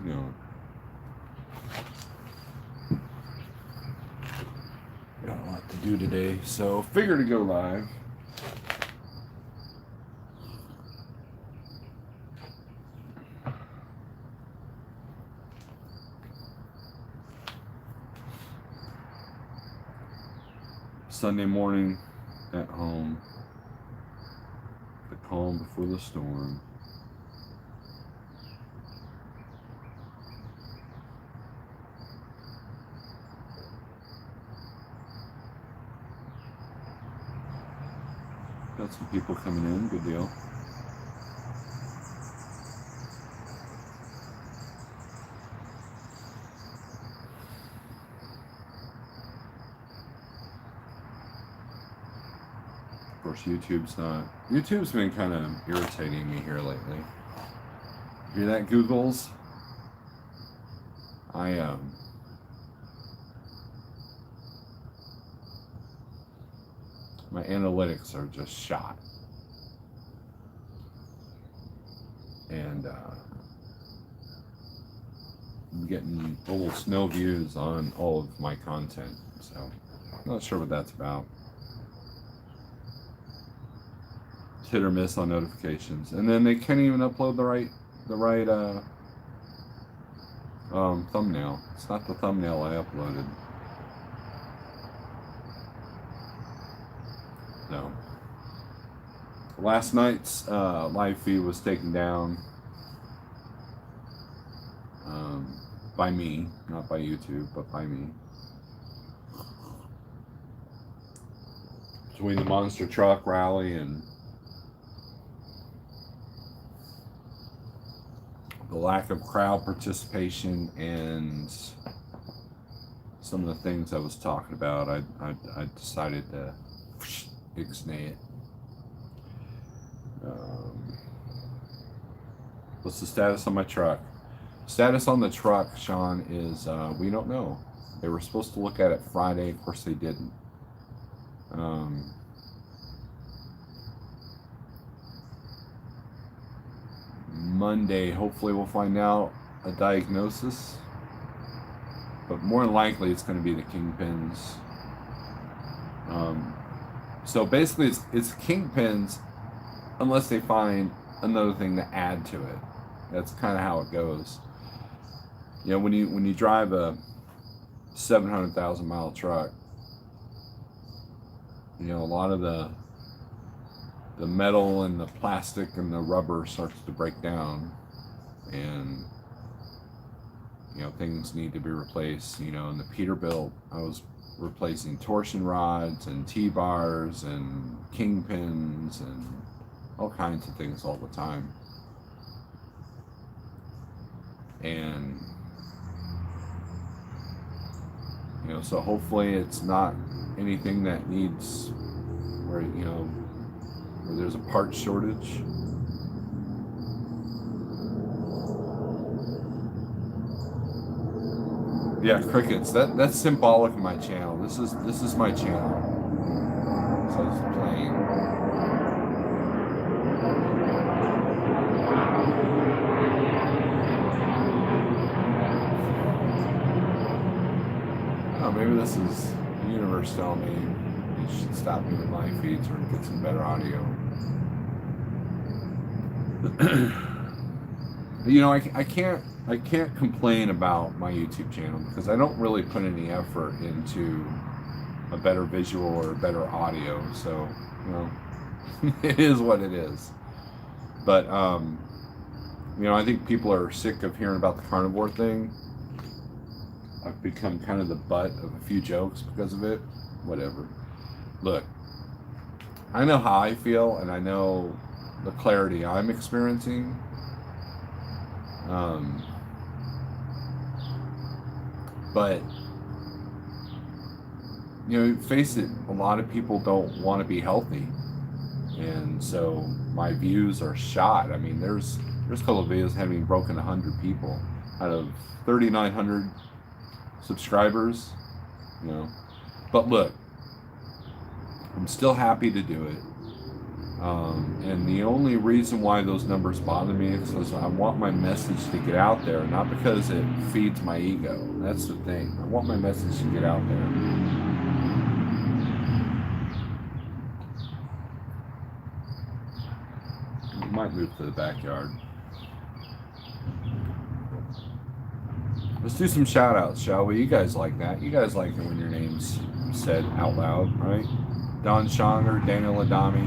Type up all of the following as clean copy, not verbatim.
You know, got a lot to do today, so figure to go live. Sunday morning at home. The calm before the storm. Got some people coming in, good deal. Of course, YouTube's been kind of irritating me here lately. Hear that, Googles? My analytics are just shot. And I'm getting almost no views on all of my content, so I'm not sure what that's about. It's hit or miss on notifications, and then they can't even upload the right thumbnail. It's not the thumbnail I uploaded. No. Last night's live feed was taken down by me, not by YouTube, but by me. Between the monster truck rally and the lack of crowd participation and some of the things I was talking about, I decided to ixnay it. What's the status on my truck? Status on the truck, Sean, is we don't know. They were supposed to look at it Friday. Of course, they didn't. Monday, hopefully we'll find out a diagnosis. But more than likely, it's going to be the kingpins. So basically, it's kingpins unless they find another thing to add to it. That's kind of how it goes. You know, when you drive a 700,000 mile truck, you know, a lot of the metal and the plastic and the rubber starts to break down, and you know, things need to be replaced. You know, in the Peterbilt, I was replacing torsion rods and T-bars and kingpins and all kinds of things all the time. And you know, so hopefully it's not anything that needs where, you know, where there's a part shortage. Yeah, crickets. That's symbolic of my channel. This is my channel. So it's playing. Oh, maybe this is the universe telling me you should stop doing live feeds or get some better audio. You know, I can't complain about my YouTube channel because I don't really put any effort into a better visual or a better audio. So, you know, it is what it is. But, you know, I think people are sick of hearing about the carnivore thing. I've become kind of the butt of a few jokes because of it. Whatever. Look, I know how I feel and I know the clarity I'm experiencing. But, you know, face it, a lot of people don't want to be healthy. And so my views are shot. I mean, there's a couple of videos having broken 100 people out of 3,900 subscribers, you know. But look, I'm still happy to do it. And the only reason why those numbers bother me is because I want my message to get out there, not because it feeds my ego. That's the thing. I want my message to get out there. I might move to the backyard. Let's do some shout outs, shall we? You guys like that. You guys like it when your name's said out loud, right? Don Schonger, Daniel Adami.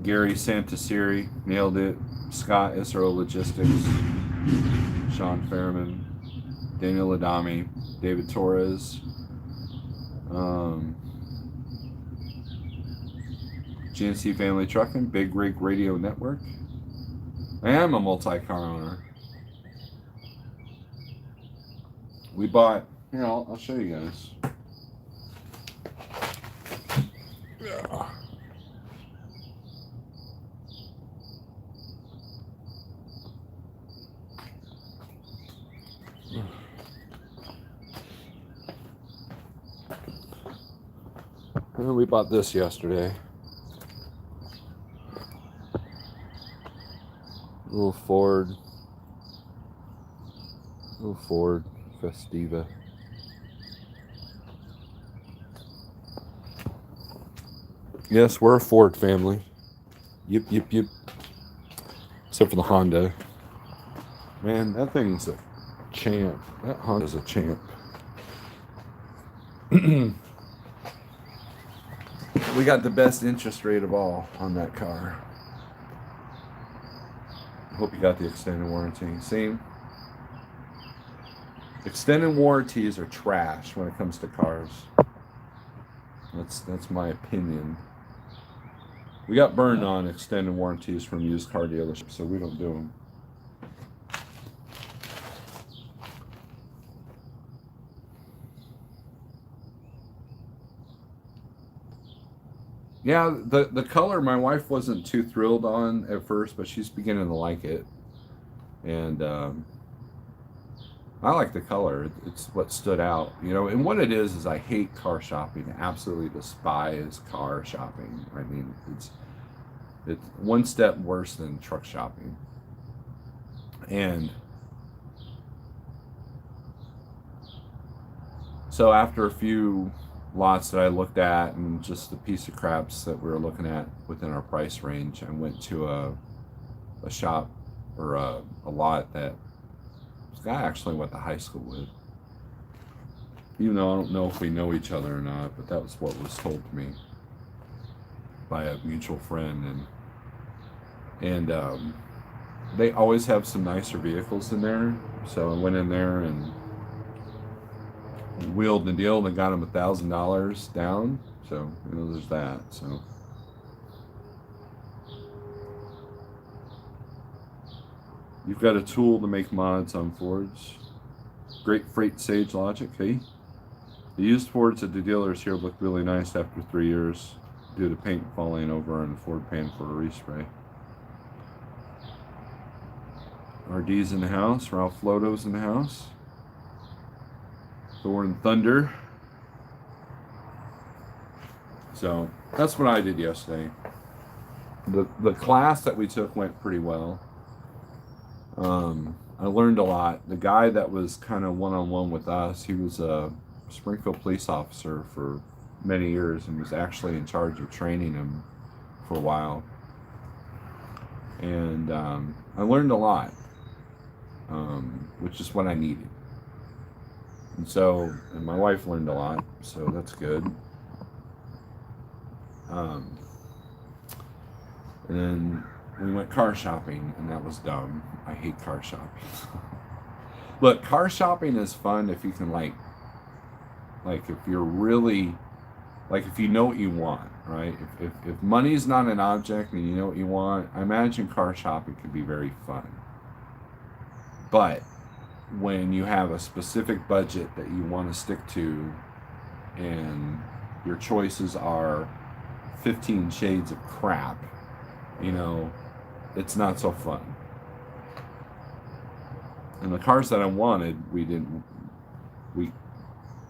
Gary Santasiri, nailed it. Scott, Israel Logistics. Sean Fairman. Daniel Adami. David Torres. GNC Family Trucking, Big Rig Radio Network. I am a multi-car owner. We bought, here, I'll show you guys. Yeah. We bought this yesterday. Little Ford Festiva. Yes, we're a Ford family. Yep. Except for the Honda. Man, that thing's a champ. That Honda's a champ. We got the best interest rate of all on that car. Hope you got the extended warranty. See? Extended warranties are trash when it comes to cars. That's my opinion. We got burned on extended warranties from used car dealerships, so we don't do them. Yeah, the color my wife wasn't too thrilled on at first, but she's beginning to like it. And I like the color. It's what stood out, you know. And what it is I hate car shopping. I absolutely despise car shopping. I mean, it's one step worse than truck shopping. And so after a few lots that I looked at and just the piece of craps that we were looking at within our price range, I went to a shop or a lot that this guy actually went to high school with. Even though I don't know if we know each other or not, but that was what was told to me by a mutual friend. And they always have some nicer vehicles in there. So I went in there and wheeled the deal and got him $1,000 down. So, you know, there's that. So you've got a tool to make mods on Fords. Great freight sage logic, hey? The used Fords at the dealers here look really nice after 3 years due to paint falling over and Ford paying for a respray. RD's in the house. Ralph Floto's in the house. Thor and Thunder. So that's what I did yesterday. The class that we took went pretty well. I learned a lot. The guy that was kind of one-on-one with us, he was a Springfield police officer for many years and was actually in charge of training him for a while. And I learned a lot, which is what I needed. And my wife learned a lot, so that's good. And then we went car shopping, and that was dumb. I hate car shopping. Look, car shopping is fun if you can like if you're really, if you know what you want, right? If money's not an object and you know what you want, I imagine car shopping could be very fun. But when you have a specific budget that you want to stick to and your choices are 15 shades of crap, you know, it's not so fun. And the cars that I wanted, we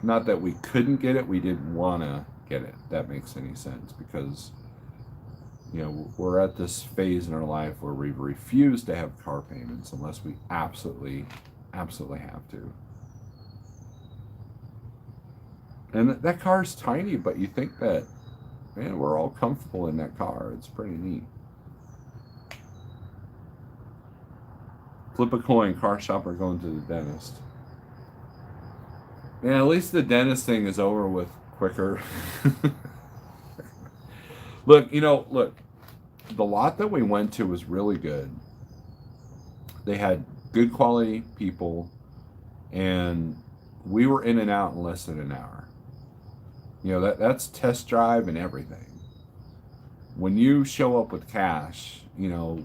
not that we couldn't get it, we didn't want to get it. If that makes any sense, because you know, we're at this phase in our life where we refuse to have car payments unless we absolutely have to. And that car's tiny, but you think that, man, we're all comfortable in that car. It's pretty neat. Flip a coin, car shopper going to the dentist. Man, at least the dentist thing is over with quicker. Look, the lot that we went to was really good. They had good quality people, and we were in and out in less than an hour. You know, that's test drive and everything. When you show up with cash, you know,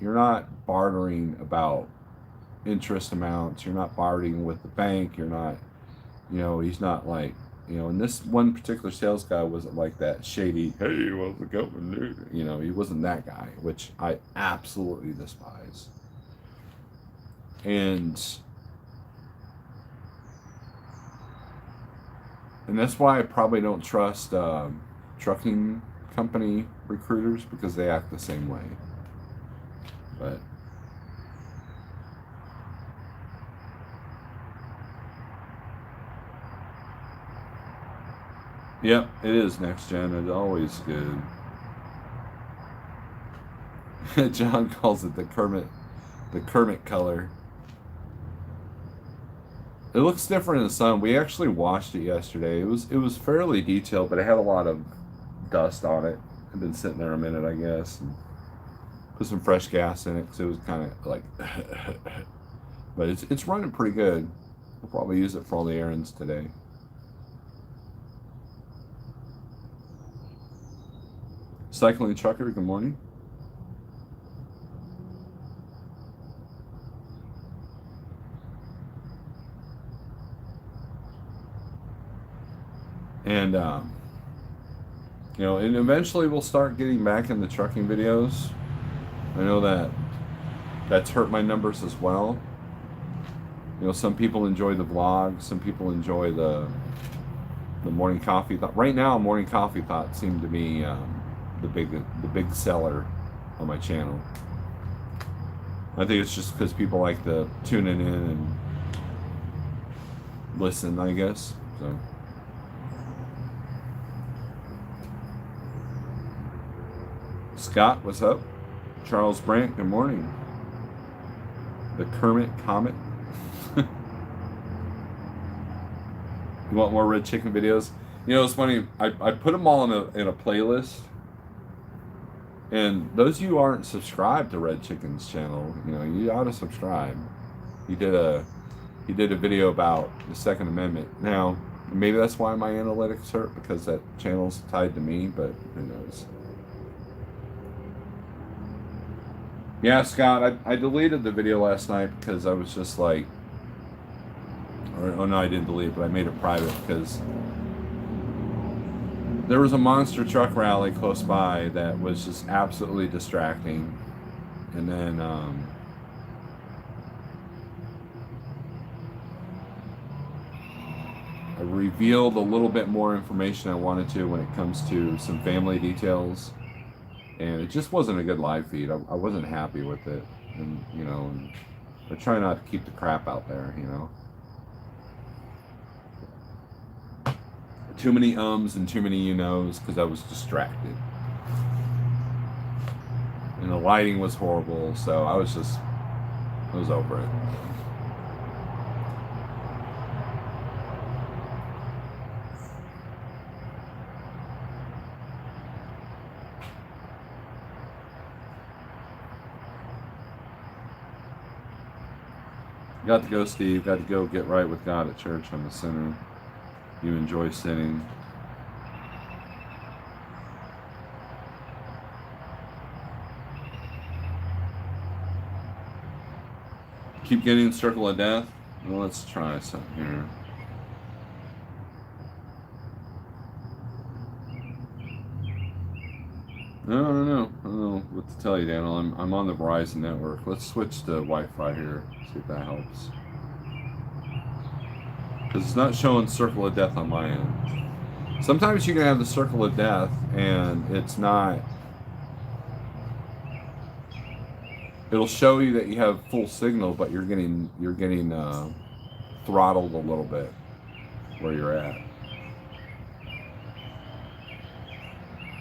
you're not bartering about interest amounts. You're not bartering with the bank. You're not, you know, he's not like, you know, and this one particular sales guy wasn't like that shady, hey, what's it going, dude? You know, he wasn't that guy, which I absolutely despise. And that's why I probably don't trust trucking company recruiters, because they act the same way. But yep, it is next gen. It's always good. John calls it the Kermit color. It looks different in the sun. We actually washed it yesterday. It was fairly detailed, but it had a lot of dust on it. I've been sitting there a minute, I guess, and put some fresh gas in it because it was kind of like, but it's running pretty good. We'll probably use it for all the errands today. Cycling trucker, good morning. And you know, and eventually we'll start getting back in the trucking videos. I know that's hurt my numbers as well. You know, some people enjoy the vlog, some people enjoy the morning coffee thought. Right now, morning coffee thought seemed to be the big seller on my channel. I think it's just because people like to tune in and listen, I guess. So. Scott, what's up? Charles Brandt, good morning. The Kermit Comet. You want more red chicken videos? You know, it's funny. I put them all in a playlist. And those of you who aren't subscribed to Red Chicken's channel, you know, you ought to subscribe. He did a video about the Second Amendment. Now, maybe that's why my analytics hurt, because that channel's tied to me, but who knows. Yeah, Scott, I deleted the video last night because I was just like, oh no, I didn't delete it, but I made it private because there was a monster truck rally close by that was just absolutely distracting. And then I revealed a little bit more information I wanted to when it comes to some family details. And it just wasn't a good live feed. I wasn't happy with it. And, you know, I try not to keep the crap out there, you know. Too many ums and too many you-knows because I was distracted. And the lighting was horrible, so I was over it. Got to go, Steve. Got to go get right with God at church. I'm a sinner. You enjoy sinning. Keep getting circle of death. Well, let's try something here. I don't know what to tell you, Daniel. I'm on the Verizon network. Let's switch to Wi-Fi here. See if that helps. Because it's not showing Circle of Death on my end. Sometimes you can have the Circle of Death and it's not. It'll show you that you have full signal, but you're getting throttled a little bit where you're at.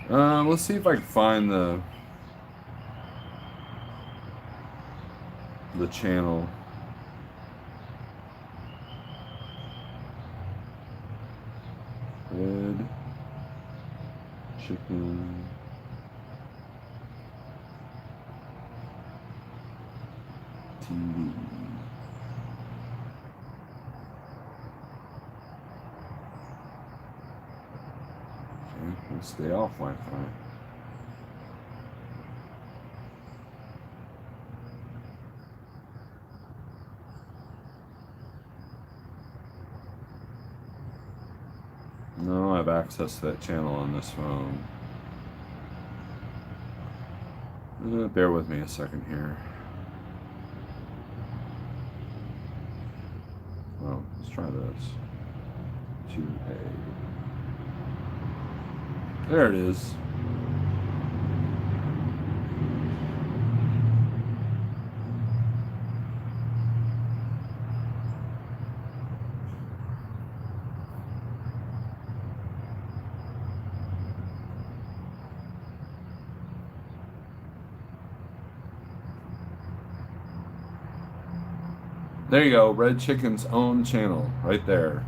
Let's see if I can find the channel. Red Chicken TV. Okay, we'll stay off Wi-Fi. No, I don't have access to that channel on this phone. Bear with me a second here. Oh, let's try this. 2A. There it is. There you go, Red Chicken's own channel right there.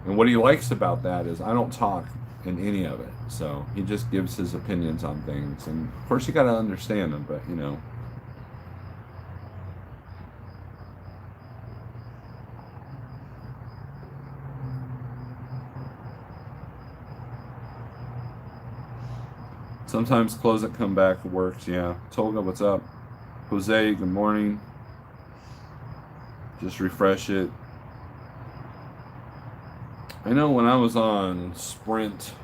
And what he likes about that is I don't talk in any of it. So he just gives his opinions on things. And of course you got to understand them, but you know. Sometimes close it, come back, it works, yeah. Tolga, what's up? Jose, good morning. Just refresh it. I know when I was on Sprint,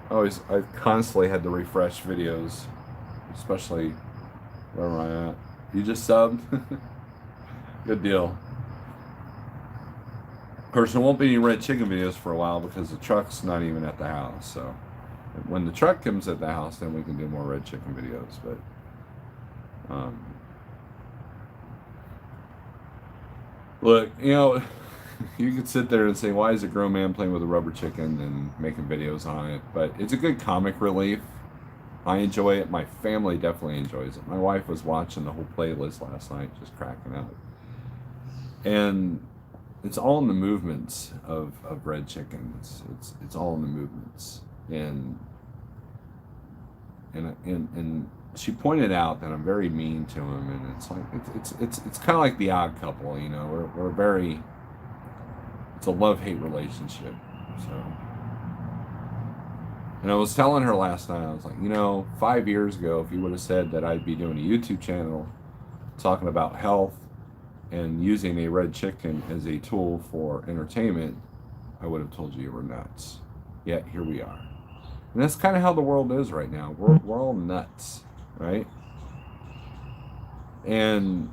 I constantly had to refresh videos, especially where am I at? You just subbed? Good deal. Of course, there won't be any Red Chicken videos for a while because the truck's not even at the house. So when the truck comes at the house, then we can do more Red Chicken videos. But look, you know, you could sit there and say, why is a grown man playing with a rubber chicken and making videos on it? But it's a good comic relief. I enjoy it. My family definitely enjoys it. My wife was watching the whole playlist last night, just cracking up. And it's all in the movements of Red Chicken. It's all in the movements. And she pointed out that I'm very mean to him, and it's like it's kind of like the Odd Couple, you know. We're very, it's a love-hate relationship. So, and I was telling her last night, I was like, you know, 5 years ago, if you would have said that I'd be doing a YouTube channel talking about health and using a red chicken as a tool for entertainment, I would have told you were nuts. Yet here we are. And that's kind of how the world is right now. We're all nuts, right? And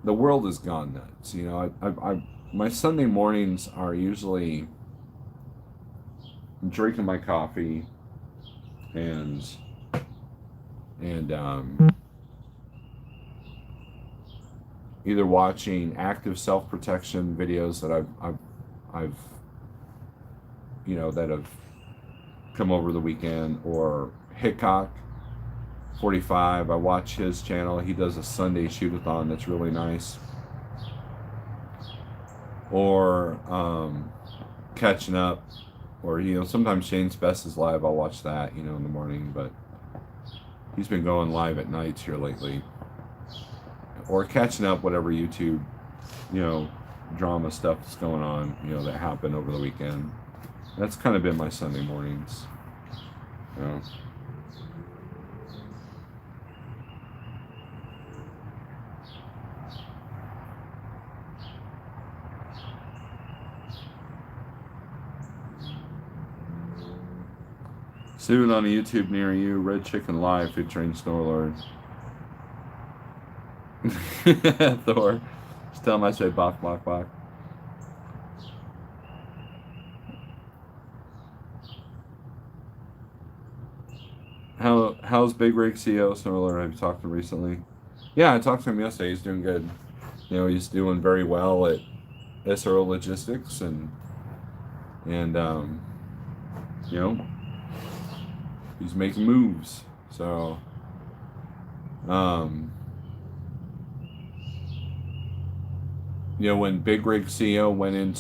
the world has gone nuts. You know, my Sunday mornings are usually drinking my coffee and either watching active self-protection videos that I've you know, that have come over the weekend, or Hickok 45. I watch his channel. He does a Sunday shoot-a-thon that's really nice. Or catching up, or you know, sometimes Shane's Best is live. I'll watch that, you know, in the morning, but he's been going live at nights here lately. Or catching up whatever YouTube, you know, drama stuff that's going on, you know, that happened over the weekend. That's kind of been my Sunday mornings. You know. Soon on a YouTube near you, Red Chicken Live featuring Snorelord. Thor. Just tell him I say bok bok bok. how's Big Rig CEO Snorelord? Have you talked to him recently? Yeah, I talked to him yesterday. He's doing good. You know, he's doing very well at SRO Logistics, and you know, he's making moves. So, um, you know, when Big Rig CEO went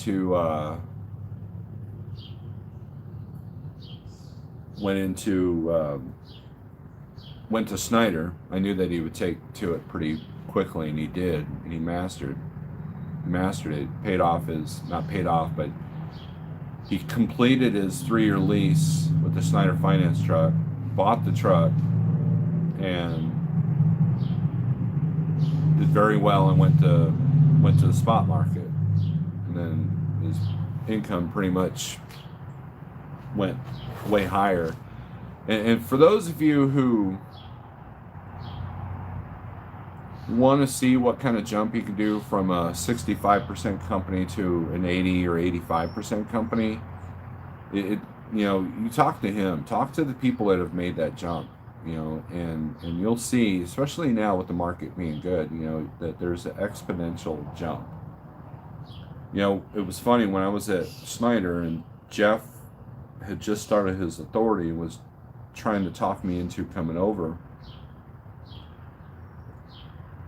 to Snyder, I knew that he would take to it pretty quickly, and he did, and he mastered it. Paid off his, not paid off, but he completed his 3-year lease with the Snyder Finance truck, bought the truck, and did very well, and went to the spot market, and then his income pretty much went way higher. And for those of you who want to see what kind of jump you can do from a 65% company to an 80 or 85% company, you know, you talk to him, talk to the people that have made that jump, you know, and you'll see, especially now with the market being good, you know, that there's an exponential jump. You know, it was funny when I was at Snyder and Jeff had just started his authority and was trying to talk me into coming over.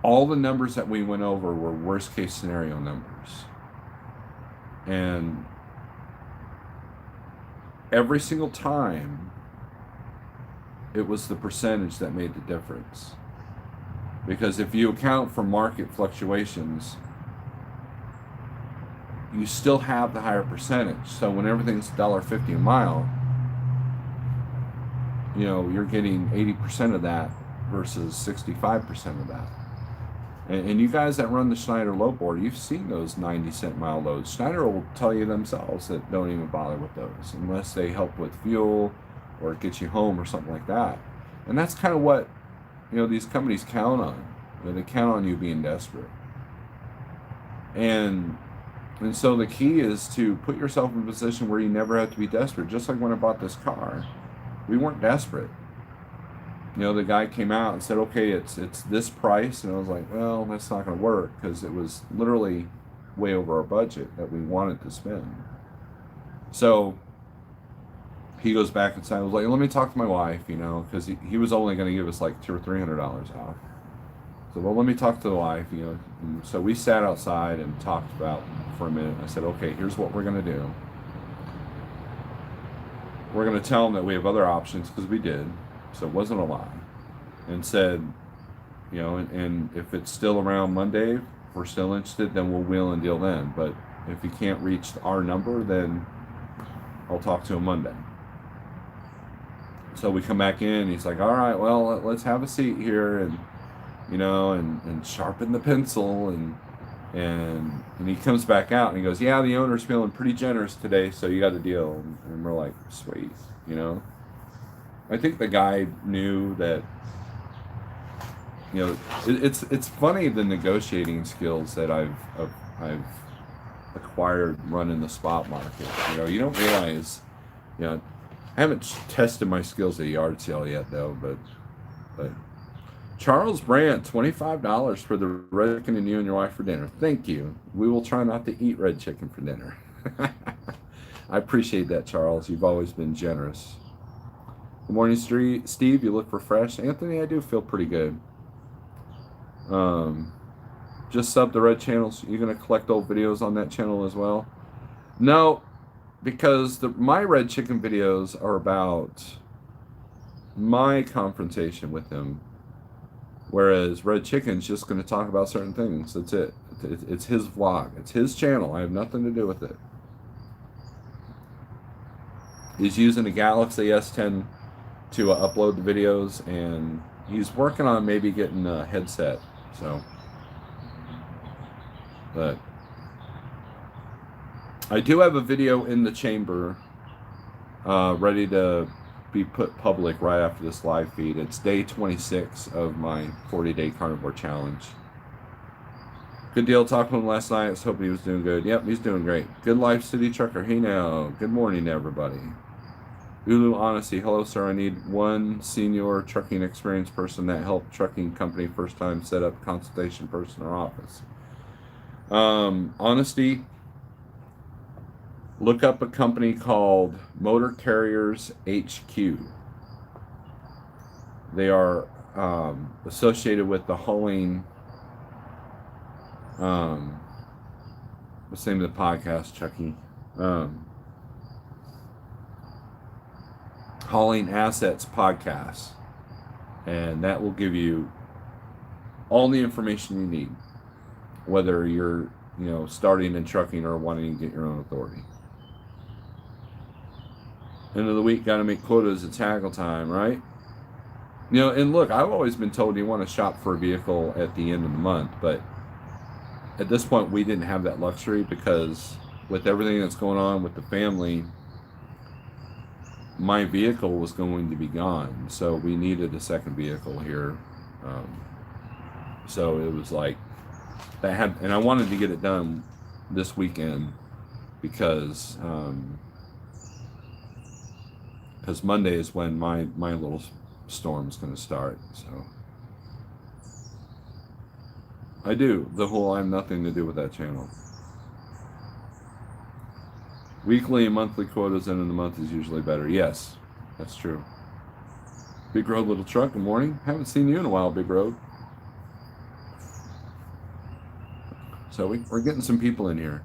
All the numbers that we went over were worst case scenario numbers. And every single time, it was the percentage that made the difference. Because if you account for market fluctuations, you still have the higher percentage. So when everything's $1.50 a mile, you know, you're getting 80% of that versus 65% of that. And you guys that run the Schneider load board, you've seen those 90-cent mile loads. Schneider will tell you themselves that don't even bother with those unless they help with fuel or get you home or something like that. And that's kind of what, you know, these companies count on. You know, they count on you being desperate. And so the key is to put yourself in a position where you never have to be desperate. Just like when I bought this car, we weren't desperate. You know, the guy came out and said, okay, it's this price. And I was like, well, that's not going to work, because it was literally way over our budget that we wanted to spend. So he goes back inside. I was like, let me talk to my wife, you know, because he was only going to give us like $200 or $300 off. So, well, let me talk to the wife, you know. And so we sat outside and talked about for a minute. I said, okay, here's what we're going to do. We're going to tell them that we have other options, because we did. So it wasn't a lie. And said, you know, and if it's still around Monday, if we're still interested, then we'll wheel and deal then. But if you can't reach our number, then I'll talk to him Monday. So we come back in, he's like, all right, well, let's have a seat here, and, you know, and sharpen the pencil, and he comes back out and he goes, yeah, the owner's feeling pretty generous today, so you got a deal. And we're like, sweet, you know. I think the guy knew that, you know, it's funny, the negotiating skills that I've acquired running the spot market. You know, you don't realize, you know, I haven't tested my skills at yard sale yet though, but Charles Brandt, $25 for the red chicken and you and your wife for dinner. Thank you. We will try not to eat red chicken for dinner. I appreciate that, Charles. You've always been generous. Good morning, Steve. You look refreshed. Anthony, I do feel pretty good. Just sub the red channels. You're going to collect old videos on that channel as well? No, because my red chicken videos are about my confrontation with him, whereas red chicken's just going to talk about certain things. That's it. It's his vlog. It's his channel. I have nothing to do with it. He's using a Galaxy S10 to upload the videos, and he's working on maybe getting a headset. So, but I do have a video in the chamber ready to be put public right after this live feed. It's day 26 of my 40-day carnivore challenge. Good deal. Talked to him last night. Let's hope he was doing good. Yep, he's doing great. Good life, City Trucker. Hey now. Good morning, everybody. Ulu Honesty. Hello, sir. I need one senior trucking experience person that helped trucking company first time set up consultation person or office. Honesty. Look up a company called Motor Carriers HQ. They are associated with the hauling. What's the name of the podcast, Chucky? Hauling Assets Podcast. And that will give you all the information you need, whether you're, starting in trucking or wanting to get your own authority. End of the week, got to make quotas at tackle time, right? And look, I've always been told you want to shop for a vehicle at the end of the month, but at this point we didn't have that luxury because with everything that's going on with the family, my vehicle was going to be gone, so we needed a second vehicle here. So it was like that and I wanted to get it done this weekend because Monday is when my little storm's going to start. So I do the whole I have nothing to do with that channel. Weekly and monthly quotas end of the month is usually better. Yes, that's true. Big Road Little Truck, good morning. Haven't seen you in a while, Big Road. So we're getting some people in here.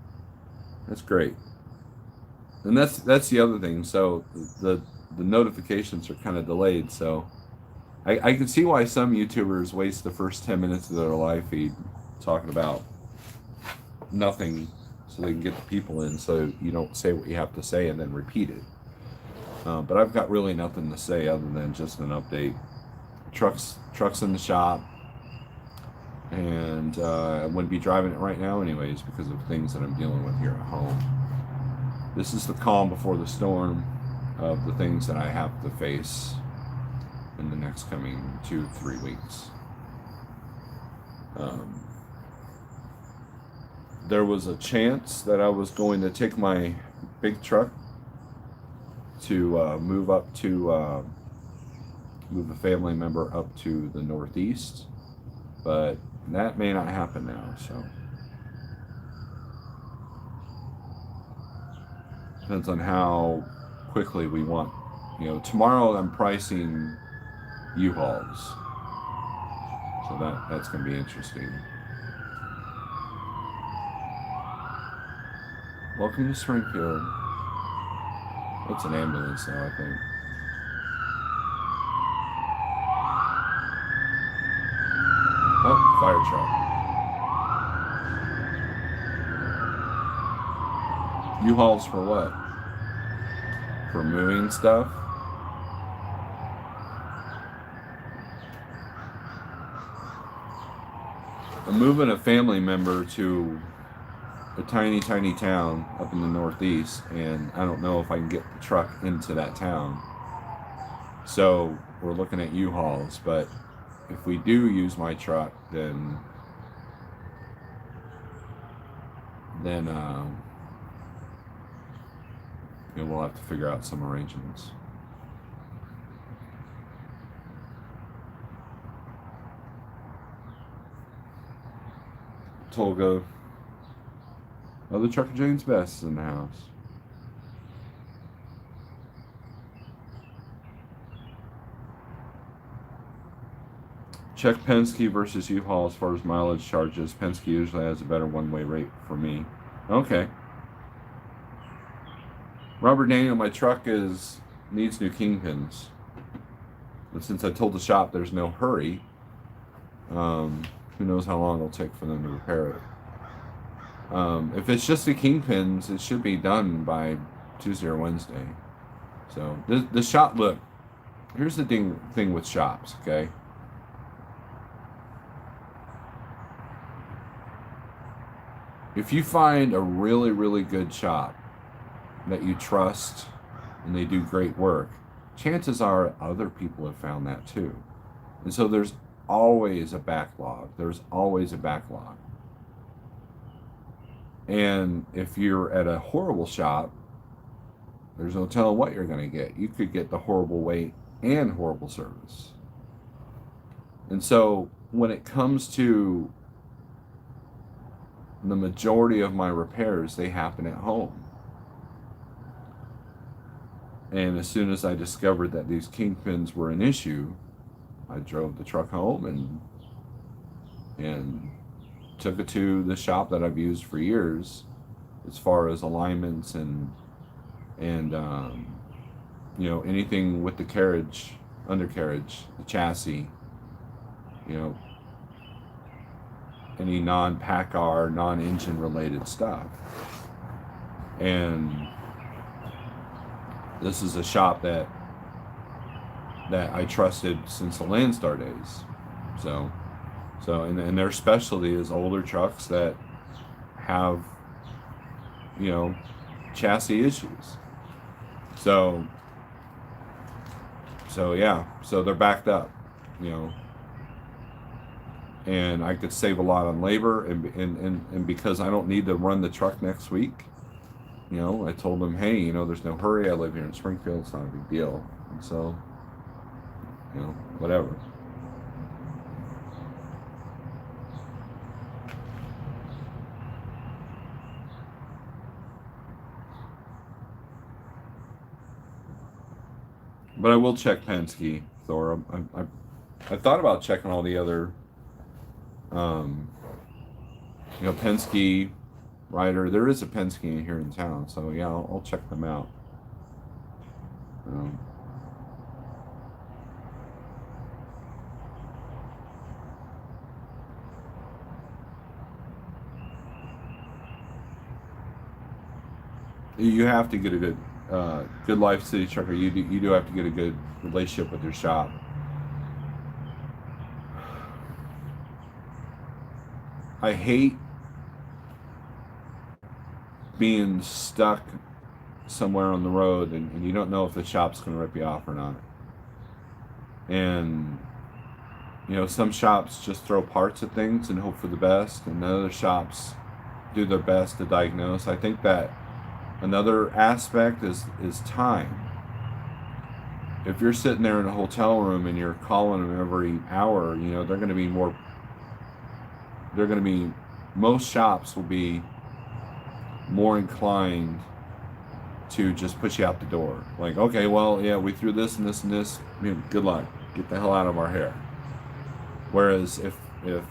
That's great. And that's the other thing. So the notifications are kind of delayed. So I can see why some YouTubers waste the first 10 minutes of their live feed talking about nothing so they can get the people in so you don't say what you have to say and then repeat it. But I've got really nothing to say other than just an update. Trucks in the shop. And I wouldn't be driving it right now anyways because of things that I'm dealing with here at home. This is the calm before the storm of the things that I have to face in the next coming 2-3 weeks. There was a chance that I was going to take my big truck to move a family member up to the Northeast, but that may not happen now, so depends on how quickly we want. Tomorrow I'm pricing U-Hauls, so that's going to be interesting. Welcome to Springfield. It's an ambulance now, I think. Oh, fire truck. U-Hauls for what? For moving stuff? I'm moving a family member to a tiny town up in the Northeast, and I don't know if I can get the truck into that town. So we're looking at U-Hauls, but if we do use my truck, then we'll have to figure out some arrangements. Tolga. Oh, the Trucker Jane's Best is in the house. Check Penske versus U-Haul as far as mileage charges. Penske usually has a better one-way rate for me. Okay. Robert Daniel, my truck needs new kingpins. But since I told the shop there's no hurry, who knows how long it'll take for them to repair it. If it's just the kingpins, it should be done by Tuesday or Wednesday. So the shop, look, here's the thing with shops, okay? If you find a really, really good shop that you trust and they do great work, chances are other people have found that too. And so there's always a backlog. And if you're at a horrible shop There's no telling what you're going to get. You could get the horrible weight and horrible service. And so when it comes to the majority of my repairs, they happen at home. And as soon as I discovered that these kingpins were an issue, I drove the truck home and took it to the shop that I've used for years, as far as alignments and you know, anything with the carriage, undercarriage, the chassis, you know, any non-PACCAR, non-engine related stuff. And this is a shop that I trusted since the Landstar days. So and their specialty is older trucks that have, you know, chassis issues. So yeah, so they're backed up, you know, and I could save a lot on labor, and because I don't need to run the truck next week, you know, I told them, hey, you know, there's no hurry. I live here in Springfield. It's not a big deal. And so, you know, whatever. But I will check Penske, Thor. I thought about checking all the other, you know, Penske, Ryder. There is a Penske here in town, so yeah, I'll check them out. Um, you have to get a good Life City trucker. You do have to get a good relationship with your shop. I hate being stuck somewhere on the road and you don't know if the shop's going to rip you off or not. And you know, some shops just throw parts at things and hope for the best, and other shops do their best to diagnose. I think that another aspect is time. If you're sitting there in a hotel room and you're calling them every hour, you know, most shops will be more inclined to just push you out the door. Like, okay, well, yeah, we threw this and this and this. You know, good luck. Get the hell out of our hair. Whereas if you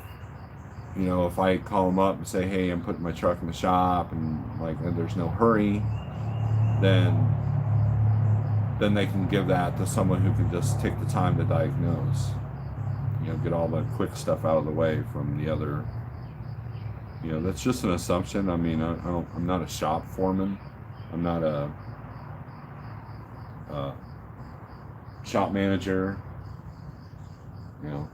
know, if I call them up and say, hey, I'm putting my truck in the shop and like and there's no hurry, then they can give that to someone who can just take the time to diagnose. You know, get all the quick stuff out of the way from the other. You know, that's just an assumption. I mean, I'm not a shop foreman. I'm not a shop manager. You know.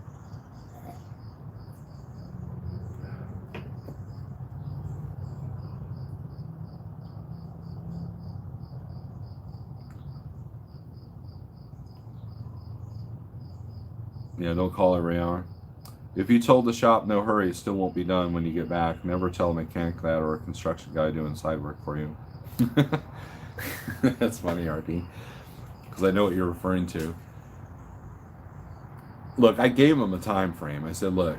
Yeah, don't call every hour. If you told the shop no hurry, it still won't be done when you get back. Never tell a mechanic that or a construction guy doing side work for you. That's funny, RP, because I know what you're referring to. Look, I gave him a time frame. I said, look,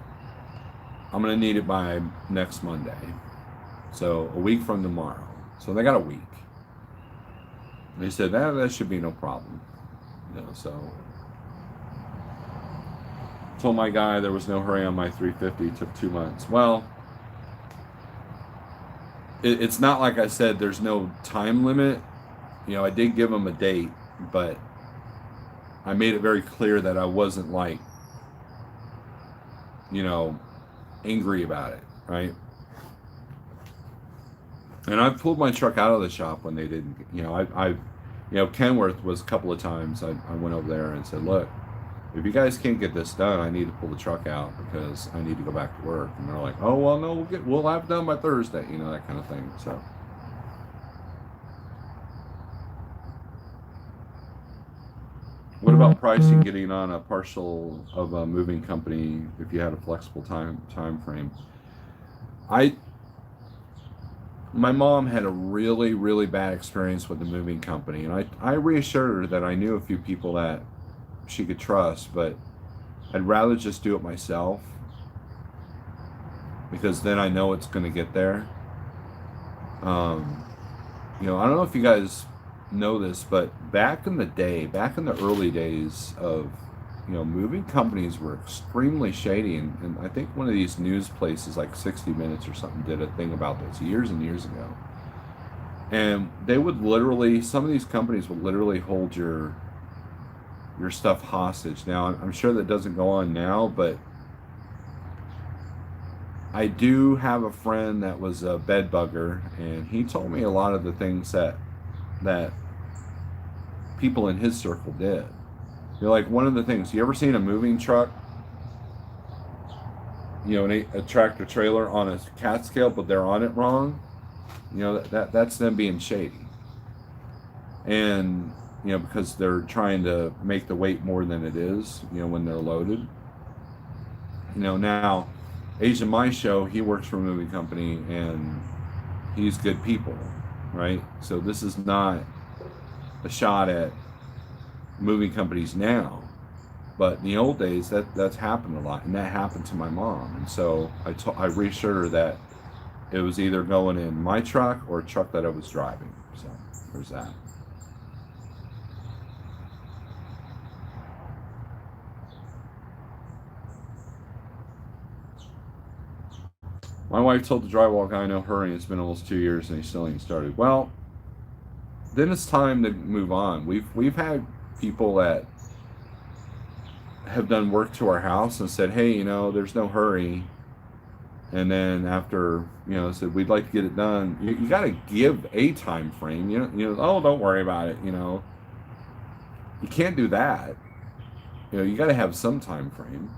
I'm going to need it by next Monday. So a week from tomorrow. So they got a week. And he said, that should be no problem. You know, so told my guy there was no hurry on my 350. It took 2 months. Well, it's not like I said there's no time limit. You know, I did give him a date, but I made it very clear that I wasn't like, you know, angry about it, right? And I've pulled my truck out of the shop when they didn't, you know, you know, Kenworth was a couple of times I went over there and said, look, if you guys can't get this done, I need to pull the truck out because I need to go back to work. And they're like, oh, well, no, we'll have it done by Thursday, you know, that kind of thing. So. What about pricing, getting on a partial of a moving company if you had a flexible time frame? my mom had a really, really bad experience with the moving company, and I reassured her that I knew a few people that she could trust, but I'd rather just do it myself because then I know it's going to get there. Um, I don't know if you guys know this, but back in the day, back in the early days of, moving companies were extremely shady. And I think one of these news places, like 60 Minutes or something, did a thing about this years and years ago. And they would literally, some of these companies would literally hold your stuff hostage. Now, I'm sure that doesn't go on now, but I do have a friend that was a bed bugger, and he told me a lot of the things that people in his circle did. Like one of the things, you ever seen a moving truck, a tractor trailer on a cat scale, but they're on it wrong? That's them being shady. And, because they're trying to make the weight more than it is, when they're loaded. Now, Asian My Show, he works for a moving company, and he's good people, right? So this is not a shot at moving companies now, but in the old days that's happened a lot, and that happened to my mom. And so I reassured her that it was either going in my truck or a truck that I was driving. So there's that. My wife told the drywall guy, no hurry, it's been almost 2 years and he still ain't started. Well, then it's time to move on. We've had people that have done work to our house and said, hey, there's no hurry. And then after, said, we'd like to get it done. You got to give a time frame. Oh, don't worry about it. You can't do that. You got to have some time frame.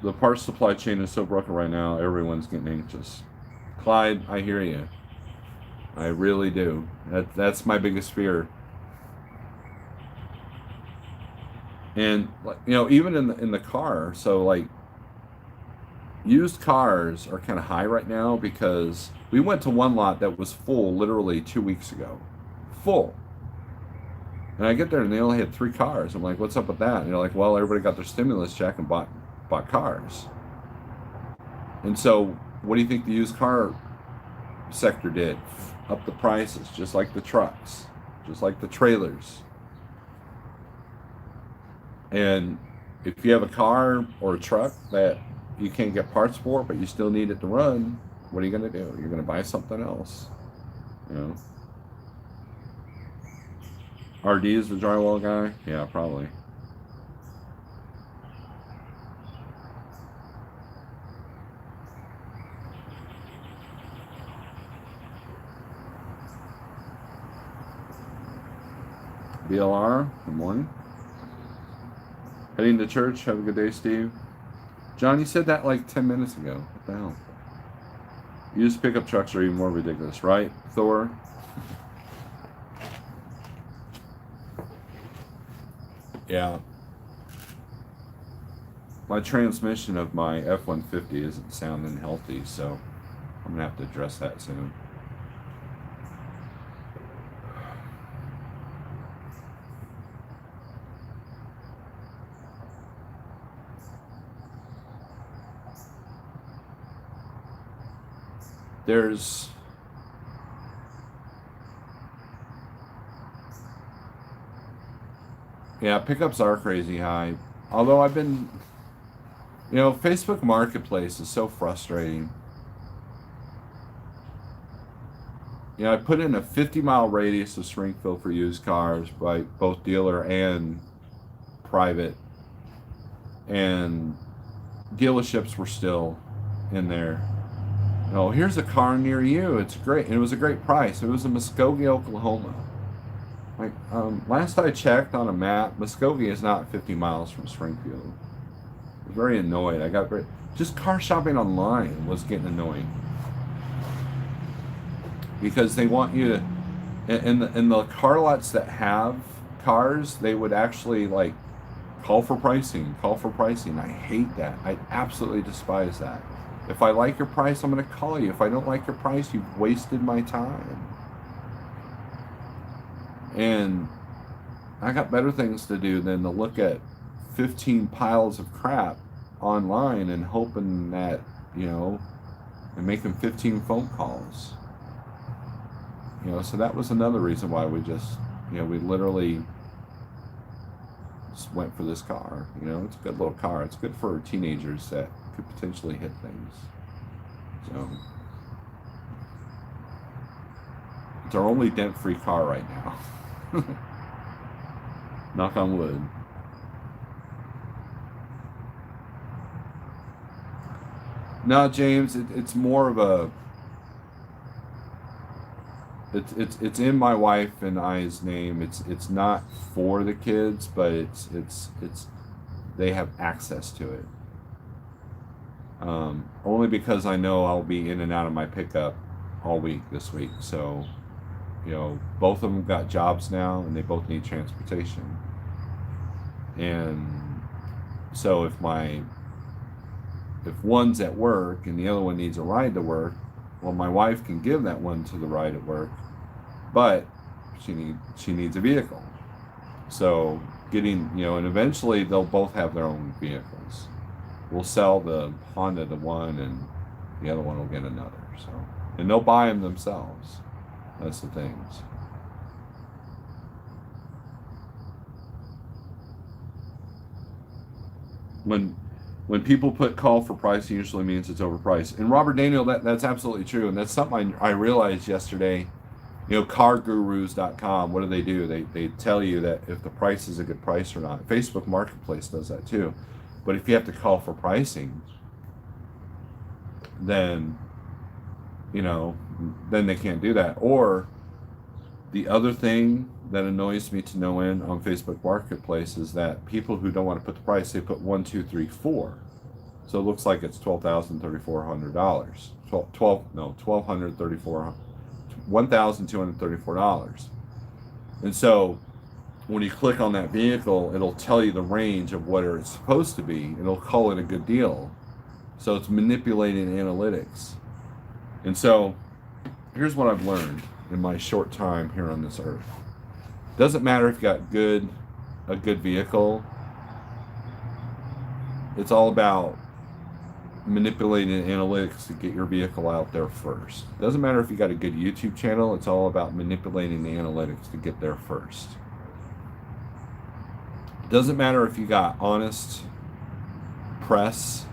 The parts supply chain is so broken right now, everyone's getting anxious. Clyde, I hear you. I really do. That's my biggest fear. And even in the car, so like used cars are kind of high right now because we went to one lot that was full literally 2 weeks ago. Full. And I get there and they only had 3 cars. I'm like, what's up with that? And they're like, well, everybody got their stimulus check and bought cars. And so what do you think the used car sector did? Up the prices, just like the trucks, just like the trailers. And if you have a car or a truck that you can't get parts for, but you still need it to run, what are you going to do? You're going to buy something else. RD is the drywall guy? Yeah, probably. BLR, good morning. Heading to church. Have a good day, Steve. John, you said that like 10 minutes ago. What the hell? Used pickup trucks are even more ridiculous, right, Thor? Yeah. My transmission of my F-150 isn't sounding healthy, so I'm going to have to address that soon. Yeah, pickups are crazy high. Although I've been, Facebook Marketplace is so frustrating. I put in a 50-mile radius of Springfield for used cars by both dealer and private. And dealerships were still in there. Oh, here's a car near you. It's great. And it was a great price. It was in Muskogee, Oklahoma. Like, last I checked on a map, Muskogee is not 50 miles from Springfield. I was very annoyed. Just car shopping online was getting annoying. Because they want you to, in the car lots that have cars, they would actually like Call for pricing. Call for pricing. I hate that. I absolutely despise that. If I like your price, I'm going to call you. If I don't like your price, you've wasted my time. And I got better things to do than to look at 15 piles of crap online and hoping that, and making 15 phone calls. So that was another reason why we just, we literally just went for this car. It's a good little car. It's good for teenagers that could potentially hit things. So it's our only dent-free car right now. Knock on wood. No, James, it's more of a, it's in my wife and I's name. It's not for the kids, but it's they have access to it. Only because I know I'll be in and out of my pickup all week this week. So, both of them got jobs now, and they both need transportation. And so if one's at work and the other one needs a ride to work, well, my wife can give that one to the ride at work, but she needs a vehicle. So getting, and eventually they'll both have their own vehicles. We'll sell the Honda to one and the other one will get another. So, and they'll buy them themselves. That's the things. When people put call for price, it usually means it's overpriced. And Robert Daniel, that's absolutely true. And that's something I realized yesterday. Cargurus.com, what do? They tell you that if the price is a good price or not. Facebook Marketplace does that too. But if you have to call for pricing, then then they can't do that. Or the other thing that annoys me to no end on Facebook Marketplace is that people who don't want to put the price, they put 1, 2, 3, 4. So it looks like it's $1,234. $1,234. And so when you click on that vehicle, it'll tell you the range of what it's supposed to be. It'll call it a good deal. So it's manipulating analytics. And so here's what I've learned in my short time here on this earth. Doesn't matter if you got a good vehicle. It's all about manipulating analytics to get your vehicle out there first. Doesn't matter if you got a good YouTube channel. It's all about manipulating the analytics to get there first. Doesn't matter if you got honest press,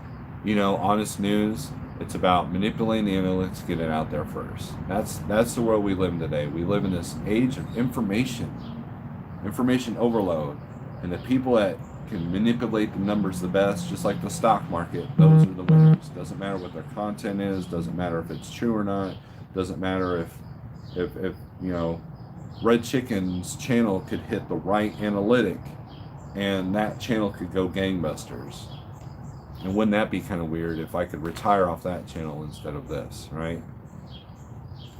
honest news. It's about manipulating the analytics to get it out there first. That's the world we live in today. We live in this age of information overload, and the people that can manipulate the numbers the best, just like the stock market, those are the winners. Doesn't matter what their content is. Doesn't matter if it's true or not. Doesn't matter if Red Chicken's channel could hit the right analytic, and that channel could go gangbusters. And wouldn't that be kind of weird if I could retire off that channel instead of this, right?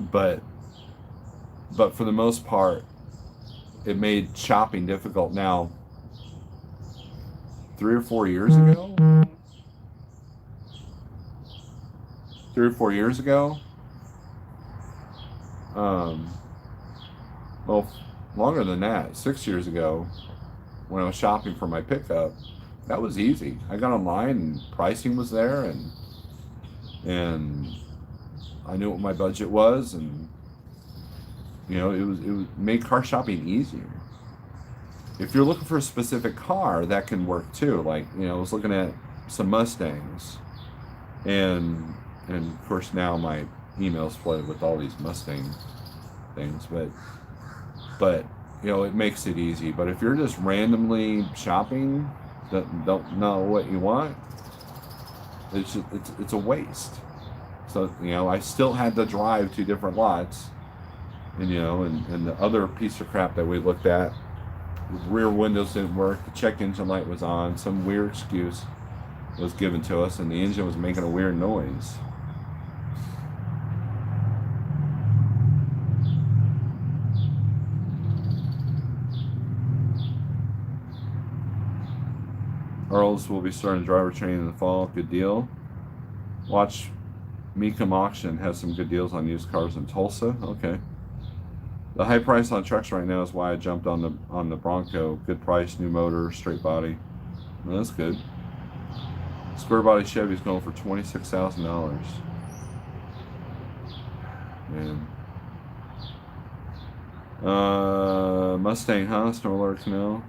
But for the most part, it made shopping difficult. Now, 3 or 4 years ago, well, longer than that, 6 years ago, when I was shopping for my pickup, that was easy. I got online and pricing was there, and I knew what my budget was, and it made car shopping easier. If you're looking for a specific car, that can work too. Like, I was looking at some Mustangs, and of course now my email's flooded with all these Mustang things, but it makes it easy. But if you're just randomly shopping, don't know what you want, it's a waste. So I still had to drive 2 different lots, and the other piece of crap that we looked at, the rear windows didn't work, the check engine light was on, some weird excuse was given to us, and the engine was making a weird noise. Earls will be starting driver training in the fall. Good deal. Watch Mecum Auction has some good deals on used cars in Tulsa. Okay. The high price on trucks right now is why I jumped on the Bronco. Good price, new motor, straight body. Well, that's good. Square body Chevy's going for $26,000. Man. Mustang, huh? Snorelord Canal.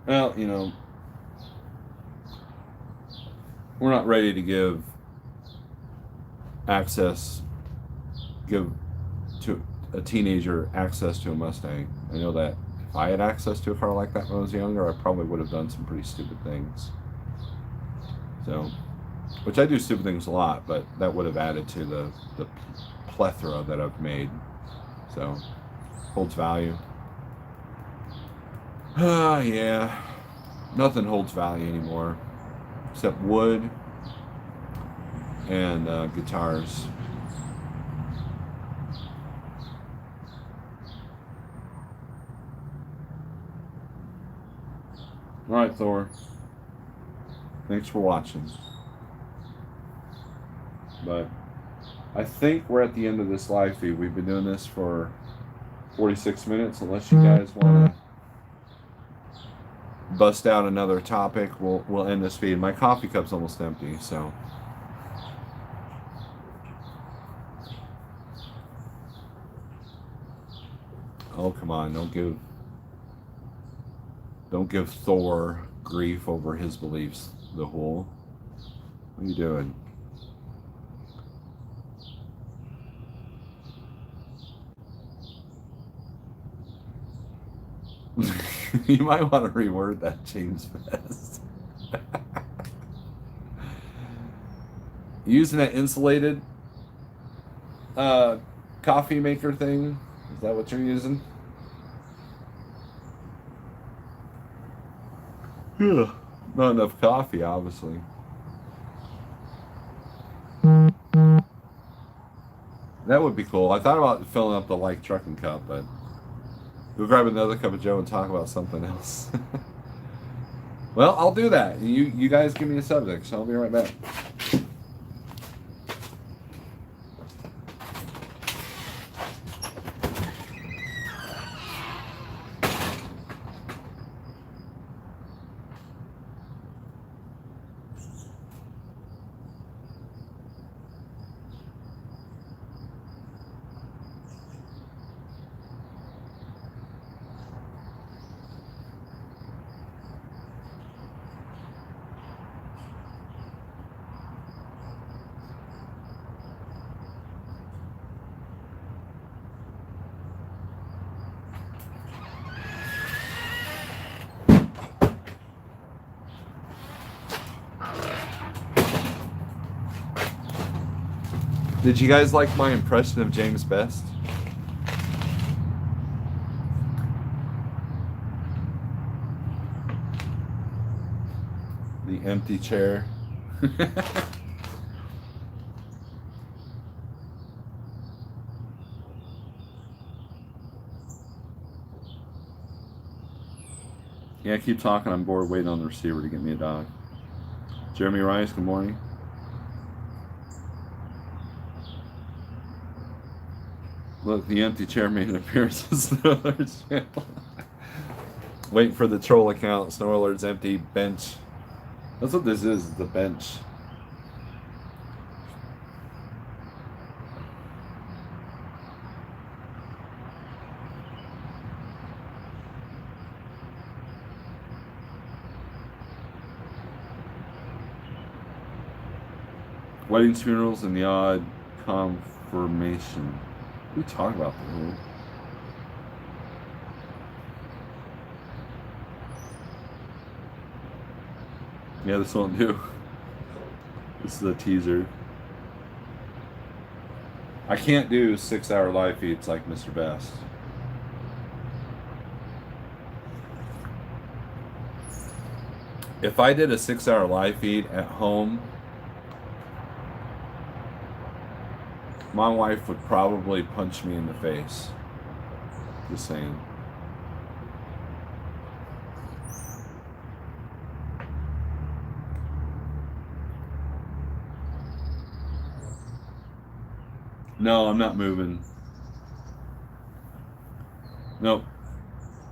Well, you know, we're not ready to give to a teenager access to a Mustang. I know that if I had access to a car like that when I was younger, I probably would have done some pretty stupid things. So, which I do stupid things a lot, but that would have added to the plethora that I've made. So, holds value. Yeah, nothing holds value anymore except wood and guitars. All right, Thor. Thanks for watching. But I think we're at the end of this live feed. We've been doing this for 46 minutes. Unless you guys want to bust out another topic, we'll end this feed. My coffee cup's almost empty, so. Oh, come on, don't give Thor grief over his beliefs, the whole. What are you doing? You might want to reword that, James Best. Using that insulated coffee maker thing? Is that what you're using? Yeah. Not enough coffee, obviously. That would be cool. I thought about filling up the Like Trucking cup, but we'll grab another cup of Joe and talk about something else. Well, I'll do that. You guys give me a subject, so I'll be right back. Did you guys like my impression of James Best? The empty chair. Yeah, keep talking. I'm bored waiting on the receiver to get me a dog. Jeremy Rice, good morning. Look, the empty chair made an appearance on Snorelord's channel. Waiting for the troll account. Snorelord's empty bench. That's what this is, the bench. Weddings, funerals, and the odd confirmation. We talk about that. Yeah, this won't do. This is a teaser. I can't do 6-hour live feeds like Mr. Best. If I did a 6-hour live feed at home, my wife would probably punch me in the face. Just saying. No, I'm not moving. Nope,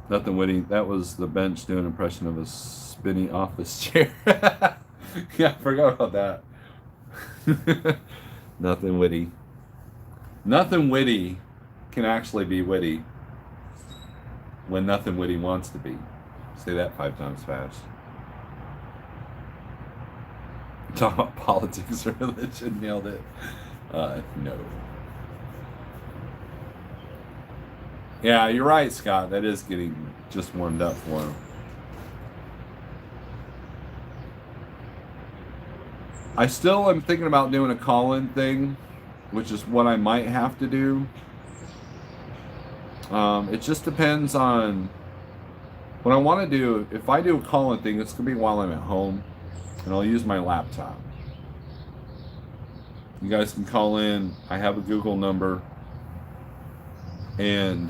nothing witty. That was the bench doing an impression of a spinny office chair. Yeah, I forgot about that. Nothing witty. Nothing witty can actually be witty when nothing witty wants to be. Say that 5 times fast. Talk about politics or religion. Nailed it. No. Yeah, you're right, Scott. That is getting just warmed up for him. I still am thinking about doing a call-in thing, which is what I might have to do. It just depends on what I want to do. If I do a call-in thing, it's going to be while I'm at home, and I'll use my laptop. You guys can call in. I have a Google number, and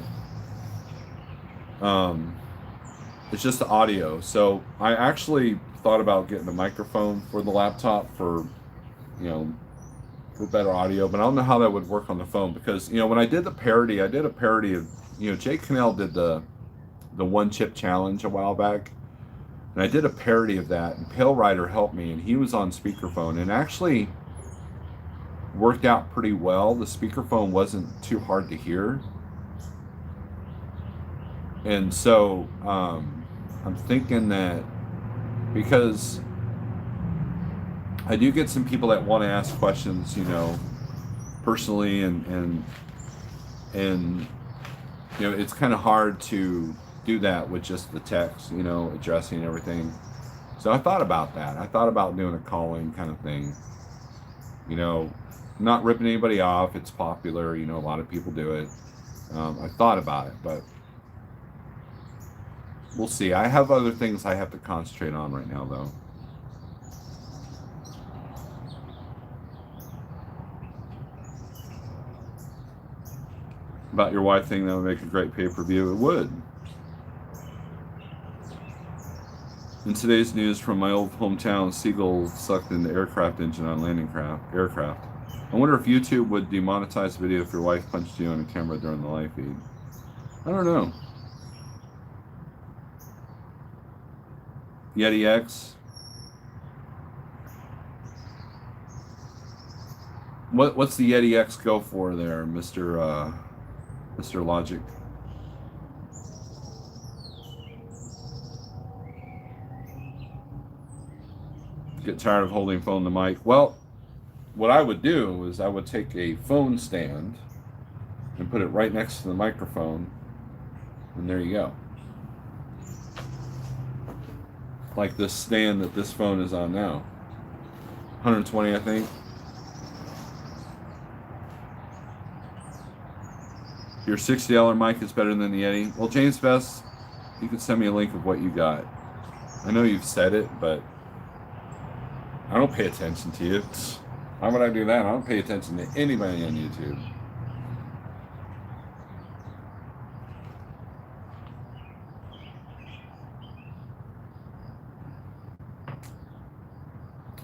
it's just the audio. So I actually thought about getting a microphone for the laptop for, you know, for better audio, but I don't know how that would work on the phone because, you know, when I did the parody, I did a parody of, you know, Jake Cannell did the one chip challenge a while back, and I did a parody of that, and Pale Rider helped me, and he was on speakerphone, and actually worked out pretty well. The speakerphone wasn't too hard to hear, and so I'm thinking that because I do get some people that want to ask questions, you know, personally, and you know, it's kind of hard to do that with just the text, you know, addressing everything. So I thought about that. I thought about doing a calling kind of thing, you know, not ripping anybody off. It's popular, you know, a lot of people do it. I thought about it, but we'll see. I have other things I have to concentrate on right now, though. About your wife thing, that would make a great pay-per-view. It would. In today's news from my old hometown, seagull sucked in the aircraft engine on landing aircraft. I wonder if YouTube would demonetize the video if your wife punched you on a camera during the live feed. I don't know. Yeti X. What's the Yeti X go for there, Mr. Logic? Get tired of holding phone to mic. Well, what I would do is I would take a phone stand and put it right next to the microphone, and there you go. Like this stand that this phone is on now. 120, I think. Your $60 mic is better than the Yeti. Well, James Best, you can send me a link of what you got. I know you've said it, but I don't pay attention to you. Why would I do that? I don't pay attention to anybody on YouTube.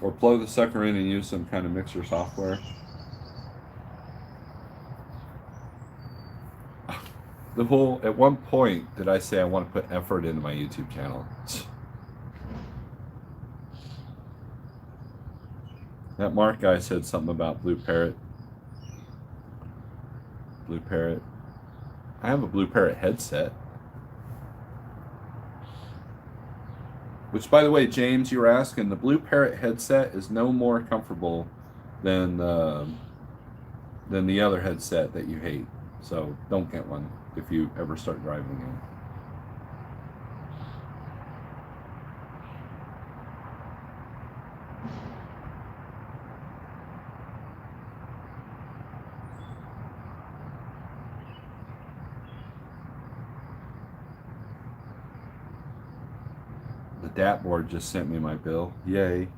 Or plug the sucker in and use some kind of mixer software. At one point, did I say I want to put effort into my YouTube channel? That Mark guy said something about Blue Parrot. Blue Parrot. I have a Blue Parrot headset. Which, by the way, James, you were asking, the Blue Parrot headset is no more comfortable than the other headset that you hate. So don't get one if you ever start driving again. The DAT board just sent me my bill. Yay.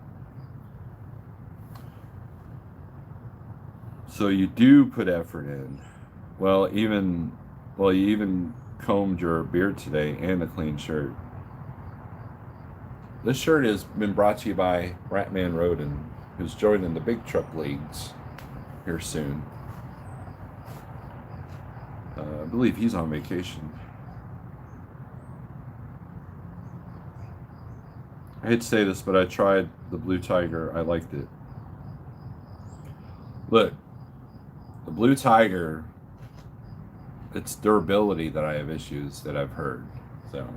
So you do put effort in. Well, you even combed your beard today and a clean shirt. This shirt has been brought to you by Ratman Roden, who's joining the big truck leagues here soon. I believe he's on vacation. I hate to say this, but I tried the Blue Tiger. I liked it. Look, the Blue Tiger, it's durability that I have issues that I've heard. So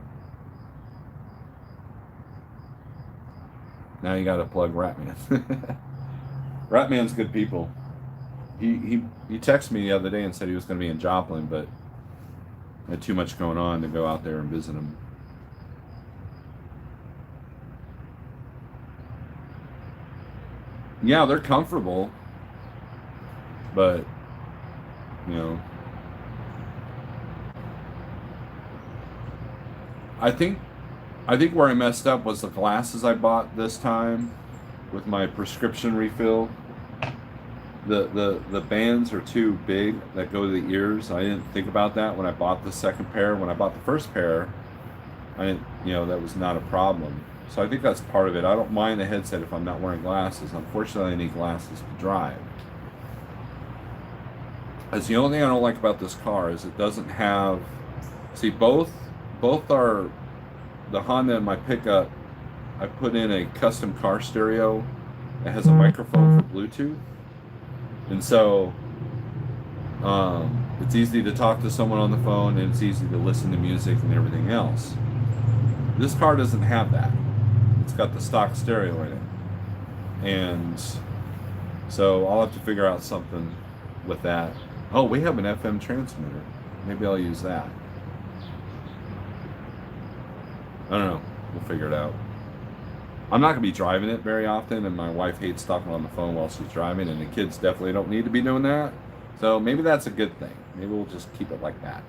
now you got to plug Ratman. Ratman's good people. He texted me the other day and said he was going to be in Joplin, but I had too much going on to go out there and visit him. Yeah, they're comfortable, but you know, I think I think where I messed up was the glasses I bought this time with my prescription refill. The bands are too big that go to the ears. I didn't think about that when I bought the second pair. When I bought the first pair, I didn't, that was not a problem. So I think that's part of it. I don't mind the headset if I'm not wearing glasses. Unfortunately, I need glasses to drive. That's the only thing I don't like about this car is it doesn't have. See, both are the Honda and my pickup. I put in a custom car stereo that has a microphone for Bluetooth, and so it's easy to talk to someone on the phone and it's easy to listen to music and everything else. This car doesn't have that. It's got the stock stereo in it, and so I'll have to figure out something with that. Oh, we have an FM transmitter. Maybe I'll use that. I don't know. We'll figure it out. I'm not going to be driving it very often, and my wife hates talking on the phone while she's driving, and the kids definitely don't need to be doing that. So maybe that's a good thing. Maybe we'll just keep it like that.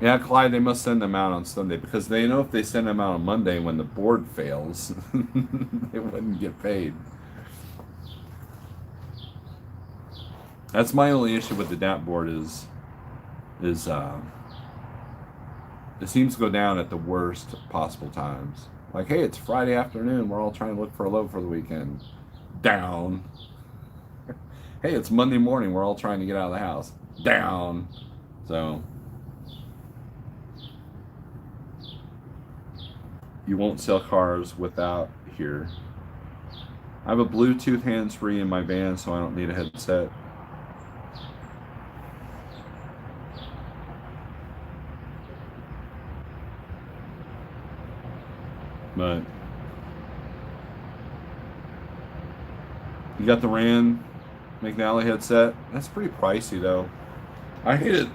Yeah, Clyde, they must send them out on Sunday because they know if they send them out on Monday when the board fails, they wouldn't get paid. That's my only issue with the DAP board is it seems to go down at the worst possible times. Like, hey, it's Friday afternoon. We're all trying to look for a load for the weekend. Down. Hey, it's Monday morning. We're all trying to get out of the house. Down. So you won't sell cars without here. I have a Bluetooth hands-free in my van, so I don't need a headset. But you got the Rand McNally headset. That's pretty pricey though. I hate it.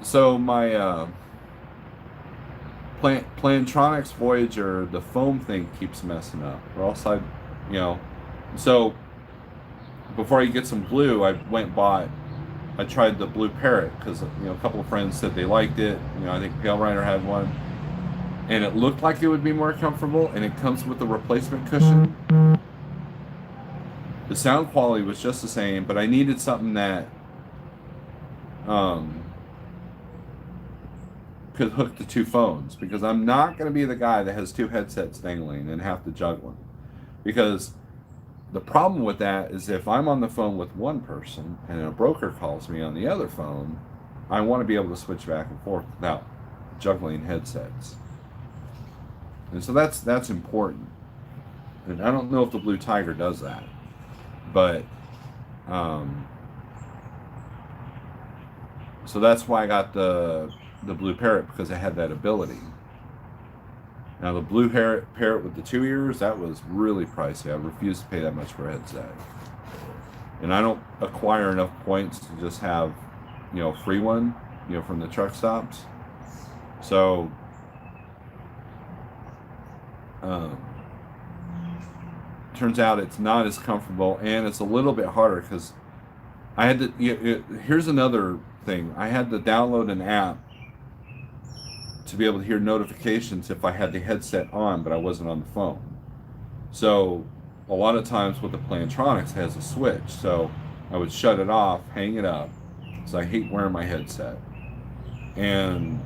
So my Plantronics Voyager, the foam thing keeps messing up. Or else so before I get some blue, I tried the blue Parrot because a couple of friends said they liked it. I think Pale Rider had one. And it looked like it would be more comfortable, and it comes with a replacement cushion. The sound quality was just the same, but I needed something that could hook to two phones, because I'm not going to be the guy that has two headsets dangling and have to juggle them. Because the problem with that is if I'm on the phone with one person and a broker calls me on the other phone, I want to be able to switch back and forth without juggling headsets. And so that's important. And I don't know if the Blue Tiger does that. But so that's why I got the Blue Parrot, because it had that ability. Now the Blue Parrot with the 2 ears, that was really pricey. I refuse to pay that much for a headset. And I don't acquire enough points to just have, a free one, from the truck stops. So turns out it's not as comfortable, and it's a little bit harder because I had to. Here's another thing: I had to download an app to be able to hear notifications if I had the headset on, but I wasn't on the phone. So a lot of times with the Plantronics, it has a switch, so I would shut it off, hang it up. So I hate wearing my headset, and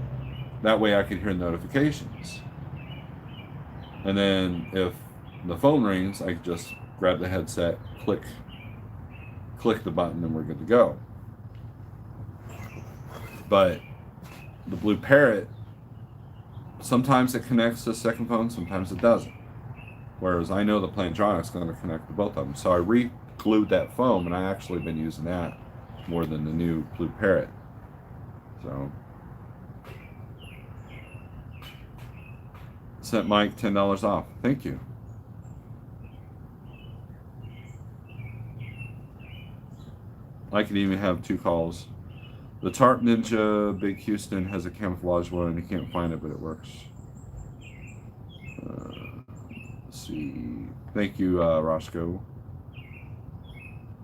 that way I could hear notifications. And then if the phone rings, I just grab grab the headset, click the button, and we're good to go. But the Blue Parrot, sometimes it connects to the second phone, sometimes it doesn't. Whereas I know the Plantronics going to connect to both of them. So I re-glued that foam, and I actually been using that more than the new Blue Parrot. So sent Mike $10 off. Thank you. I could even have 2 calls. The Tarp Ninja Big Houston has a camouflage one, and you can't find it, but it works. Let's see. Thank you, Roscoe.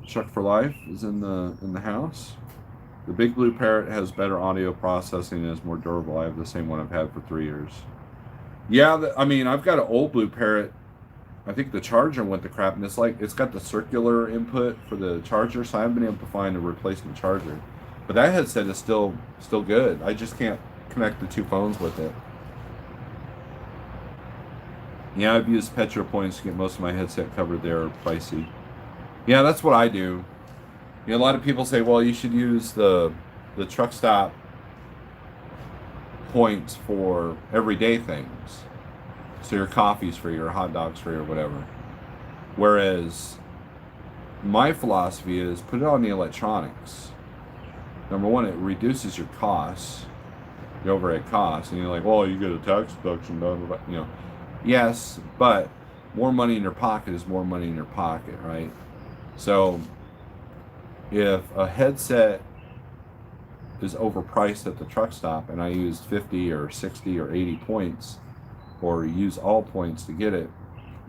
Chuck for Life is in the house. The Big Blue Parrot has better audio processing and is more durable. I have the same one I've had for 3 years. Yeah, I mean, I've got an old Blue Parrot. I think the charger went to crap, and it's got the circular input for the charger, so I haven't been able to find a replacement charger. But that headset is still good. I just can't connect the 2 phones with it. Yeah, I've used Petro points to get most of my headset covered. They're pricey. Yeah, that's what I do. You know, a lot of people say, well, you should use the truck stop points for everyday things. So your coffee's free or hot dogs free or whatever. Whereas my philosophy is put it on the electronics. Number one, it reduces your costs, your overhead costs, and you're like, well, you get a tax deduction, blah, blah, blah. You know, yes, but more money in your pocket is more money in your pocket, right? So if a headset is overpriced at the truck stop and I used 50 or 60 or 80 points, or use all points to get it,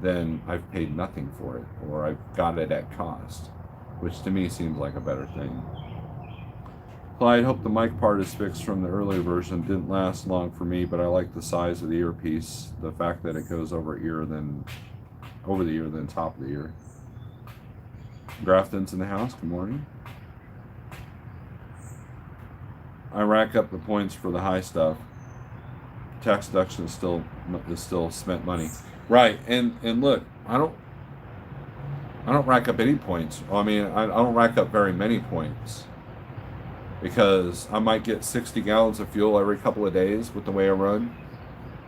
then I've paid nothing for it, or I've got it at cost, which to me seems like a better thing. Clyde, hope the mic part is fixed from the earlier version. Didn't last long for me, but I like the size of the earpiece, the fact that it goes over the ear than top of the ear. Grafton's in the house. Good morning. I rack up the points for the high stuff. Tax deduction is still spent money, right? And look, I don't rack up any points. Well, I mean, I don't rack up very many points because I might get 60 gallons of fuel every couple of days with the way I run.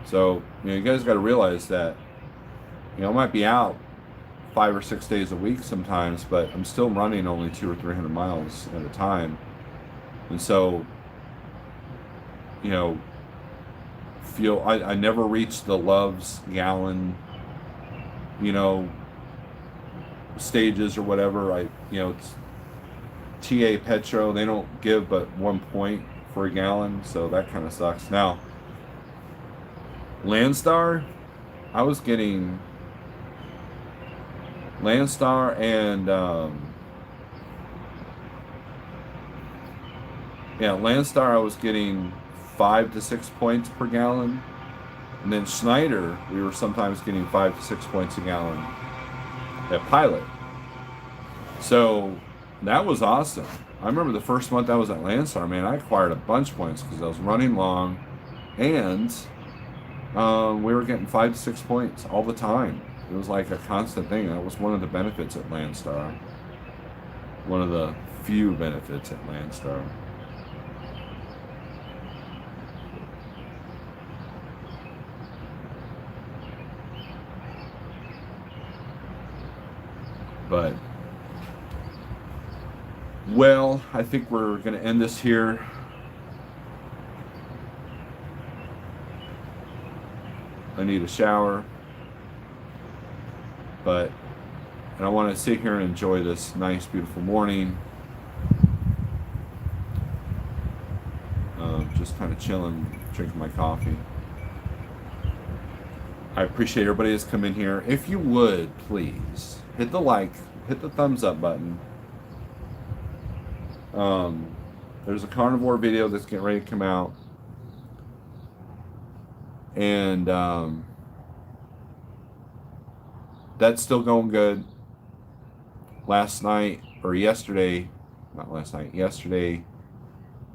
So you guys got to realize that I might be out 5 or 6 days a week sometimes, but I'm still running only 200 or 300 miles at a time, and so fuel. I never reached the Love's gallon, stages or whatever. It's TA Petro. They don't give but 1 point for a gallon, so that kind of sucks. Now, Landstar, I was getting Landstar and Landstar. I was getting 5 to 6 points per gallon, and then Schneider, we were sometimes getting 5 to 6 points a gallon at Pilot. So that was awesome. I remember the first month I was at Landstar, man, I acquired a bunch of points because I was running long, and we were getting 5 to 6 points all the time. It was like a constant thing. That was one of the benefits at Landstar. One of the few benefits at Landstar. But, well, I think we're going to end this here. I need a shower. And I want to sit here and enjoy this nice, beautiful morning. Just kind of chilling, drinking my coffee. I appreciate everybody that's come in here. If you would, please, hit the like, hit the thumbs up button. There's a carnivore video that's getting ready to come out. And that's still going good. Yesterday,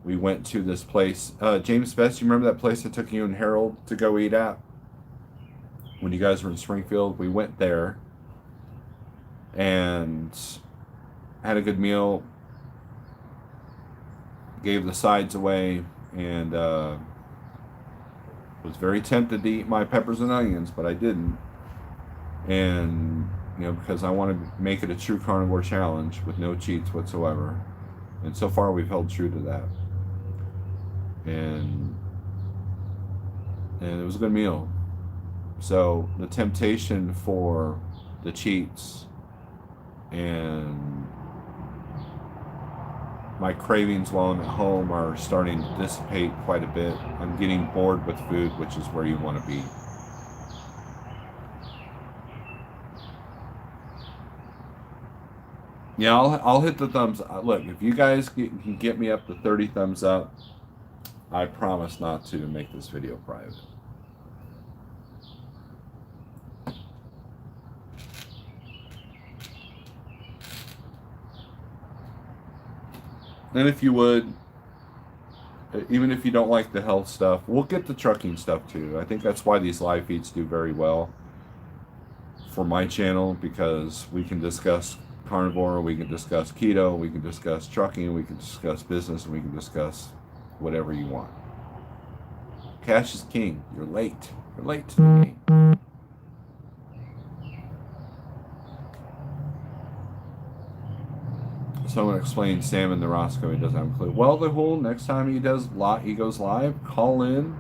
we went to this place. James Best, you remember that place I took you and Harold to go eat at? When you guys were in Springfield, we went there. and had a good meal. Gave the sides away, and was very tempted to eat my peppers and onions, but I didn't. And because I want to make it a true carnivore challenge with no cheats whatsoever. And so far we've held true to that. And it was a good meal. So the temptation for the cheats and my cravings while I'm at home are starting to dissipate quite a bit. I'm getting bored with food, which is where you want to be. Yeah, I'll hit the thumbs. Look, if you guys can get me up to 30 thumbs up, I promise not to make this video private. And if you would, even if you don't like the health stuff, we'll get the trucking stuff too. I think that's why these live feeds do very well for my channel, because we can discuss carnivore, we can discuss keto, we can discuss trucking, we can discuss business, and we can discuss whatever you want. Cash is king. You're late. You're late to the game. Someone explained Sam the Roscoe. He doesn't have a clue. Well, the whole next time he goes live, call in,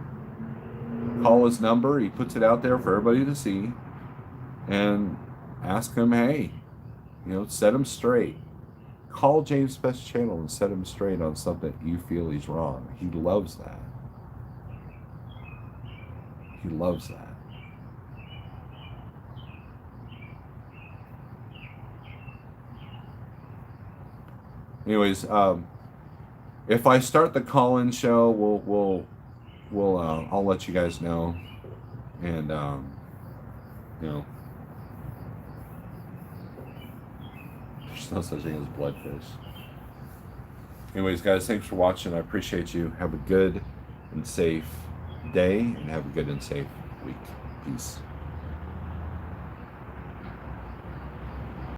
call his number. He puts it out there for everybody to see, and ask him, hey, set him straight. Call James' best channel and set him straight on something you feel he's wrong. He loves that. He loves that. Anyways, if I start the call-in show, I'll let you guys know, and there's no such thing as bloodfish. Anyways, guys, thanks for watching. I appreciate you. Have a good and safe day, and have a good and safe week. Peace.